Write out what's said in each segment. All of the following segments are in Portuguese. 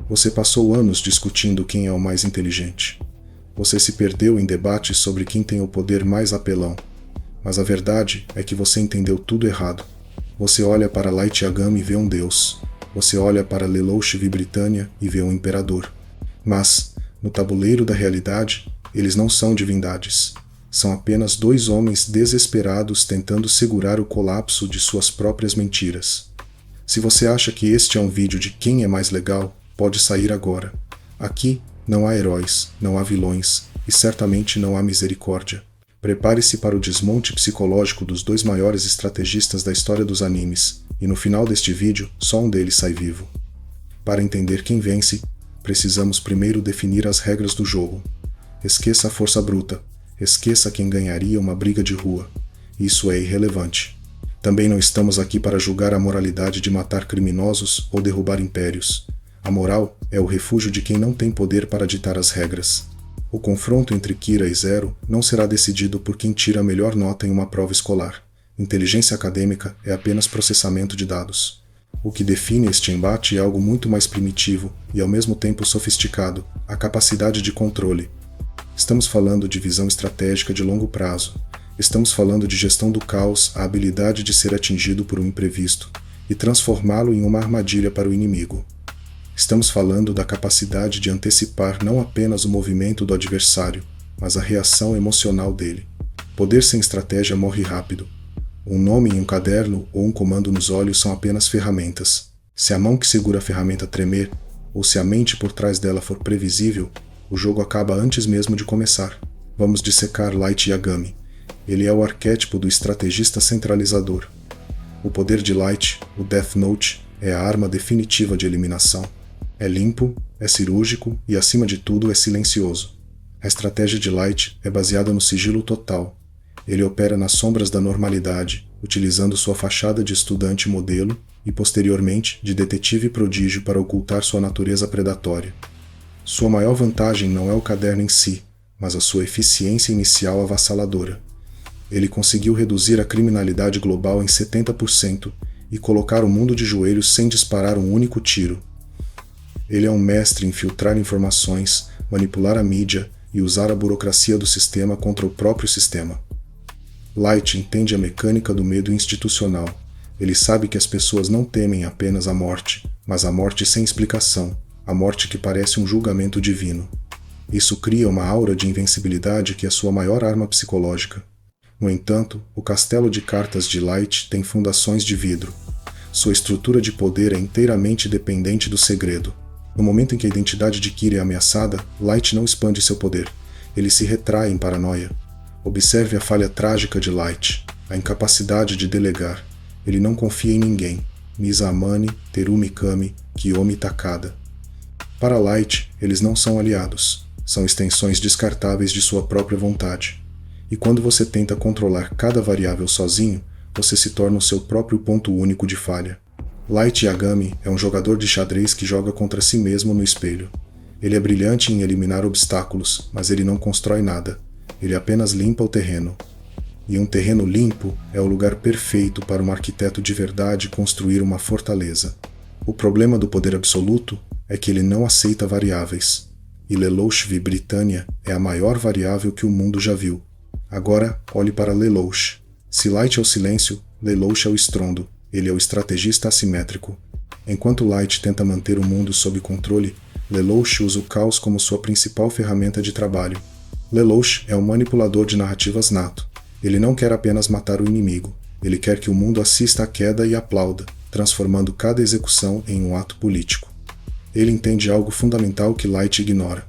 Você passou anos discutindo quem é o mais inteligente. Você se perdeu em debates sobre quem tem o poder mais apelão. Mas a verdade é que você entendeu tudo errado. Você olha para Light Yagami e vê um deus. Você olha para Lelouch Vibritânia e vê um imperador. Mas, no tabuleiro da realidade, eles não são divindades. São apenas dois homens desesperados tentando segurar o colapso de suas próprias mentiras. Se você acha que este é um vídeo de quem é mais legal, pode sair agora. Aqui não há heróis, não há vilões e certamente não há misericórdia. Prepare-se para o desmonte psicológico dos dois maiores estrategistas da história dos animes, e no final deste vídeo, só um deles sai vivo. Para entender quem vence, precisamos primeiro definir as regras do jogo. Esqueça a força bruta, esqueça quem ganharia uma briga de rua. Isso é irrelevante. Também não estamos aqui para julgar a moralidade de matar criminosos ou derrubar impérios. A moral é o refúgio de quem não tem poder para ditar as regras. O confronto entre Kira e Zero não será decidido por quem tira a melhor nota em uma prova escolar. Inteligência acadêmica é apenas processamento de dados. O que define este embate é algo muito mais primitivo e ao mesmo tempo sofisticado, a capacidade de controle. Estamos falando de visão estratégica de longo prazo. Estamos falando de gestão do caos, a habilidade de ser atingido por um imprevisto e transformá-lo em uma armadilha para o inimigo. Estamos falando da capacidade de antecipar não apenas o movimento do adversário, mas a reação emocional dele. Poder sem estratégia morre rápido. Um nome em um caderno ou um comando nos olhos são apenas ferramentas. Se a mão que segura a ferramenta tremer, ou se a mente por trás dela for previsível, o jogo acaba antes mesmo de começar. Vamos dissecar Light Yagami. Ele é o arquétipo do estrategista centralizador. O poder de Light, o Death Note, é a arma definitiva de eliminação. É limpo, é cirúrgico e, acima de tudo, é silencioso. A estratégia de Light é baseada no sigilo total. Ele opera nas sombras da normalidade, utilizando sua fachada de estudante modelo e, posteriormente, de detetive prodígio para ocultar sua natureza predatória. Sua maior vantagem não é o caderno em si, mas a sua eficiência inicial avassaladora. Ele conseguiu reduzir a criminalidade global em 70% e colocar o mundo de joelhos sem disparar um único tiro. Ele é um mestre em filtrar informações, manipular a mídia e usar a burocracia do sistema contra o próprio sistema. Light entende a mecânica do medo institucional. Ele sabe que as pessoas não temem apenas a morte, mas a morte sem explicação, a morte que parece um julgamento divino. Isso cria uma aura de invencibilidade que é sua maior arma psicológica. No entanto, o castelo de cartas de Light tem fundações de vidro. Sua estrutura de poder é inteiramente dependente do segredo. No momento em que a identidade de Kira é ameaçada, Light não expande seu poder. Ele se retrai em paranoia. Observe a falha trágica de Light, a incapacidade de delegar. Ele não confia em ninguém. Misa Amane, Terumi Kami, Kiyomi Takada. Para Light, eles não são aliados. São extensões descartáveis de sua própria vontade. E quando você tenta controlar cada variável sozinho, você se torna o seu próprio ponto único de falha. Light Yagami é um jogador de xadrez que joga contra si mesmo no espelho. Ele é brilhante em eliminar obstáculos, mas ele não constrói nada. Ele apenas limpa o terreno. E um terreno limpo é o lugar perfeito para um arquiteto de verdade construir uma fortaleza. O problema do poder absoluto é que ele não aceita variáveis. E Lelouch Vibritânia é a maior variável que o mundo já viu. Agora, olhe para Lelouch. Se Light é o silêncio, Lelouch é o estrondo. Ele é o estrategista assimétrico. Enquanto Light tenta manter o mundo sob controle, Lelouch usa o caos como sua principal ferramenta de trabalho. Lelouch é um manipulador de narrativas nato. Ele não quer apenas matar o inimigo. Ele quer que o mundo assista à queda e aplauda, transformando cada execução em um ato político. Ele entende algo fundamental que Light ignora.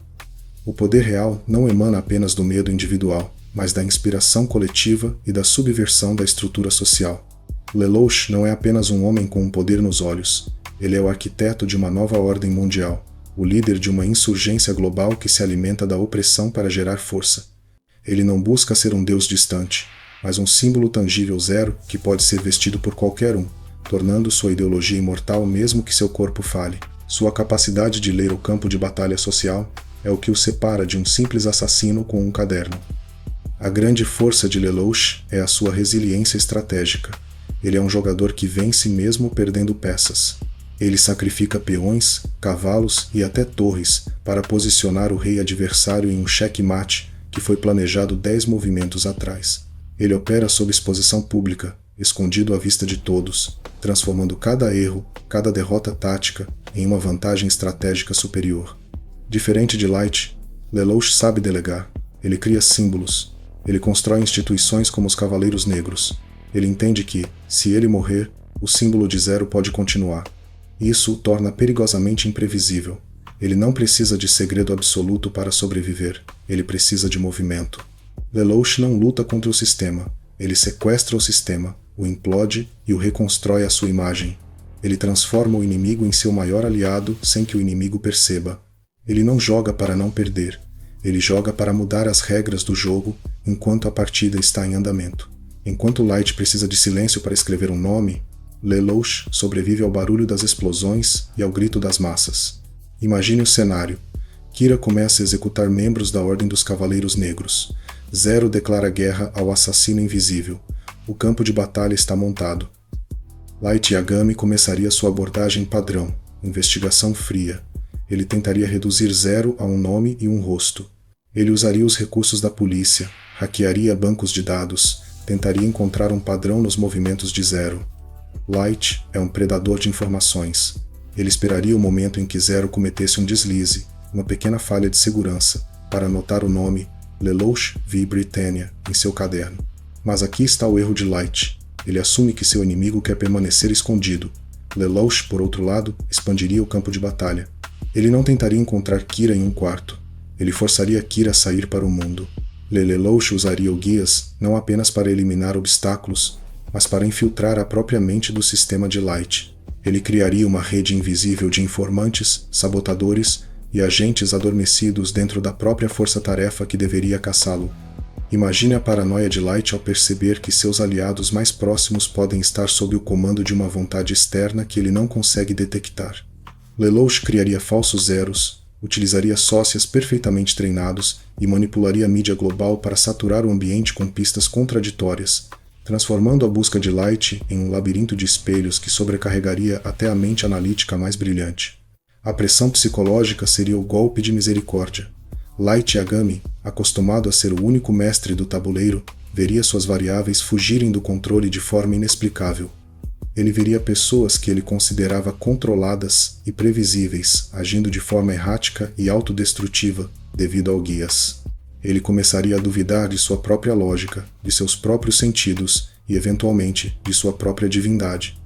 O poder real não emana apenas do medo individual, mas da inspiração coletiva e da subversão da estrutura social. Lelouch não é apenas um homem com um poder nos olhos. Ele é o arquiteto de uma nova ordem mundial, o líder de uma insurgência global que se alimenta da opressão para gerar força. Ele não busca ser um deus distante, mas um símbolo tangível zero que pode ser vestido por qualquer um, tornando sua ideologia imortal mesmo que seu corpo fale. Sua capacidade de ler o campo de batalha social é o que o separa de um simples assassino com um caderno. A grande força de Lelouch é a sua resiliência estratégica. Ele é um jogador que vence mesmo perdendo peças. Ele sacrifica peões, cavalos e até torres para posicionar o rei adversário em um checkmate que foi planejado 10 movimentos atrás. Ele opera sob exposição pública, escondido à vista de todos, transformando cada erro, cada derrota tática em uma vantagem estratégica superior. Diferente de Light, Lelouch sabe delegar. Ele cria símbolos. Ele constrói instituições como os Cavaleiros Negros. Ele entende que, se ele morrer, o símbolo de Zero pode continuar. Isso o torna perigosamente imprevisível. Ele não precisa de segredo absoluto para sobreviver. Ele precisa de movimento. Lelouch não luta contra o sistema. Ele sequestra o sistema, o implode e o reconstrói à sua imagem. Ele transforma o inimigo em seu maior aliado sem que o inimigo perceba. Ele não joga para não perder. Ele joga para mudar as regras do jogo enquanto a partida está em andamento. Enquanto Light precisa de silêncio para escrever um nome, Lelouch sobrevive ao barulho das explosões e ao grito das massas. Imagine o cenário. Kira começa a executar membros da Ordem dos Cavaleiros Negros. Zero declara guerra ao assassino invisível. O campo de batalha está montado. Light Yagami começaria sua abordagem padrão, investigação fria. Ele tentaria reduzir Zero a um nome e um rosto. Ele usaria os recursos da polícia, hackearia bancos de dados, tentaria encontrar um padrão nos movimentos de Zero. Light é um predador de informações. Ele esperaria o momento em que Zero cometesse um deslize, uma pequena falha de segurança, para anotar o nome Lelouch v. Britannia em seu caderno. Mas aqui está o erro de Light. Ele assume que seu inimigo quer permanecer escondido. Lelouch, por outro lado, expandiria o campo de batalha. Ele não tentaria encontrar Kira em um quarto. Ele forçaria Kira a sair para o mundo. Lelouch usaria o Guias não apenas para eliminar obstáculos, mas para infiltrar a própria mente do sistema de Light. Ele criaria uma rede invisível de informantes, sabotadores e agentes adormecidos dentro da própria força-tarefa que deveria caçá-lo. Imagine a paranoia de Light ao perceber que seus aliados mais próximos podem estar sob o comando de uma vontade externa que ele não consegue detectar. Lelouch criaria falsos zeros, utilizaria sócias perfeitamente treinados e manipularia a mídia global para saturar o ambiente com pistas contraditórias, transformando a busca de Light em um labirinto de espelhos que sobrecarregaria até a mente analítica mais brilhante. A pressão psicológica seria o golpe de misericórdia. Light Yagami, acostumado a ser o único mestre do tabuleiro, veria suas variáveis fugirem do controle de forma inexplicável. Ele veria pessoas que ele considerava controladas e previsíveis, agindo de forma errática e autodestrutiva devido ao Guias. Ele começaria a duvidar de sua própria lógica, de seus próprios sentidos e, eventualmente, de sua própria divindade.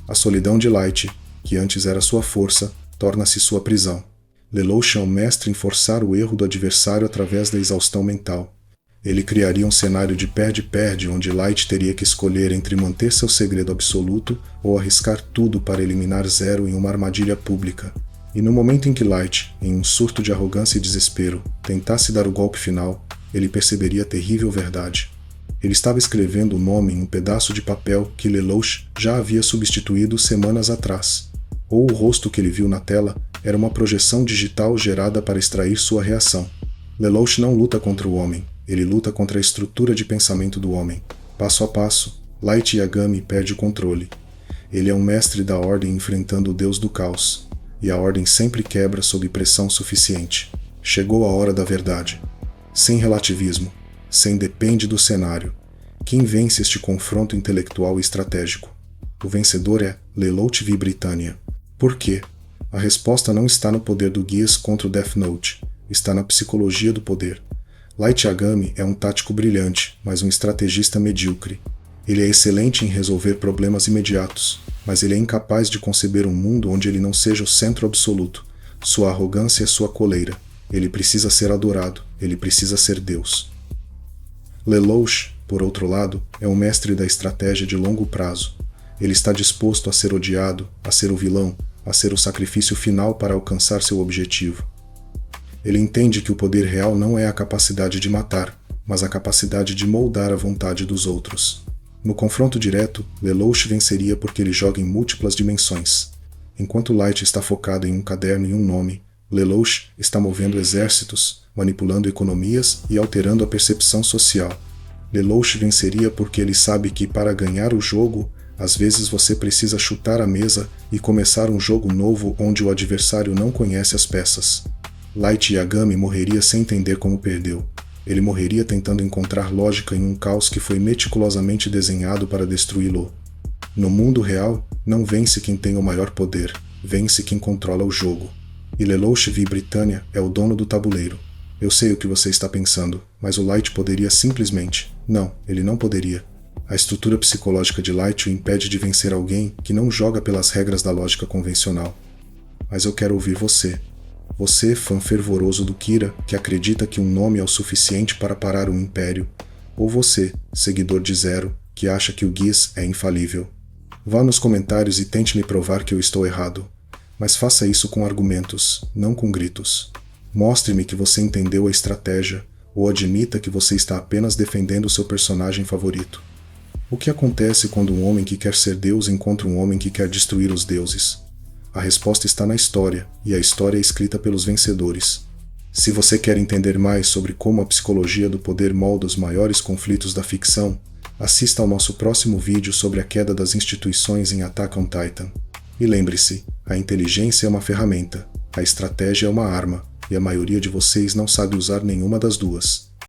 A solidão de Light, que antes era sua força, torna-se sua prisão. Lelouch é um mestre em forçar o erro do adversário através da exaustão mental. Ele criaria um cenário de perde-perde onde Light teria que escolher entre manter seu segredo absoluto ou arriscar tudo para eliminar Zero em uma armadilha pública. E no momento em que Light, em um surto de arrogância e desespero, tentasse dar o golpe final, ele perceberia a terrível verdade. Ele estava escrevendo o nome em um pedaço de papel que Lelouch já havia substituído semanas atrás. Ou o rosto que ele viu na tela era uma projeção digital gerada para extrair sua reação. Lelouch não luta contra o homem, ele luta contra a estrutura de pensamento do homem. Passo a passo, Light Yagami perde o controle. Ele é um mestre da Ordem enfrentando o Deus do Caos, e a Ordem sempre quebra sob pressão suficiente. Chegou a hora da verdade. Sem relativismo, sem depende do cenário. Quem vence este confronto intelectual e estratégico? O vencedor é Lelouch v. Britannia. Por quê? A resposta não está no poder do Guias contra o Death Note, está na psicologia do poder. Light Yagami é um tático brilhante, mas um estrategista medíocre. Ele é excelente em resolver problemas imediatos, mas ele é incapaz de conceber um mundo onde ele não seja o centro absoluto. Sua arrogância é sua coleira. Ele precisa ser adorado, ele precisa ser Deus. Lelouch, por outro lado, é um mestre da estratégia de longo prazo. Ele está disposto a ser odiado, a ser o vilão, a ser o sacrifício final para alcançar seu objetivo. Ele entende que o poder real não é a capacidade de matar, mas a capacidade de moldar a vontade dos outros. No confronto direto, Lelouch venceria porque ele joga em múltiplas dimensões. Enquanto Light está focado em um caderno e um nome, Lelouch está movendo exércitos, manipulando economias e alterando a percepção social. Lelouch venceria porque ele sabe que, para ganhar o jogo, Às vezes você precisa chutar a mesa e começar um jogo novo onde o adversário não conhece as peças. Light Yagami morreria sem entender como perdeu. Ele morreria tentando encontrar lógica em um caos que foi meticulosamente desenhado para destruí-lo. No mundo real, não vence quem tem o maior poder, vence quem controla o jogo. E Lelouch V. Britannia é o dono do tabuleiro. Eu sei o que você está pensando, mas o Light poderia simplesmente... Não, ele não poderia. A estrutura psicológica de Light o impede de vencer alguém que não joga pelas regras da lógica convencional. Mas eu quero ouvir você. Você, fã fervoroso do Kira, que acredita que um nome é o suficiente para parar um império. Ou você, seguidor de Zero, que acha que o Geass é infalível. Vá nos comentários e tente me provar que eu estou errado. Mas faça isso com argumentos, não com gritos. Mostre-me que você entendeu a estratégia, ou admita que você está apenas defendendo o seu personagem favorito. O que acontece quando um homem que quer ser Deus encontra um homem que quer destruir os deuses? A resposta está na história, e a história é escrita pelos vencedores. Se você quer entender mais sobre como a psicologia do poder molda os maiores conflitos da ficção, assista ao nosso próximo vídeo sobre a queda das instituições em Attack on Titan. E lembre-se, a inteligência é uma ferramenta, a estratégia é uma arma, e a maioria de vocês não sabe usar nenhuma das duas.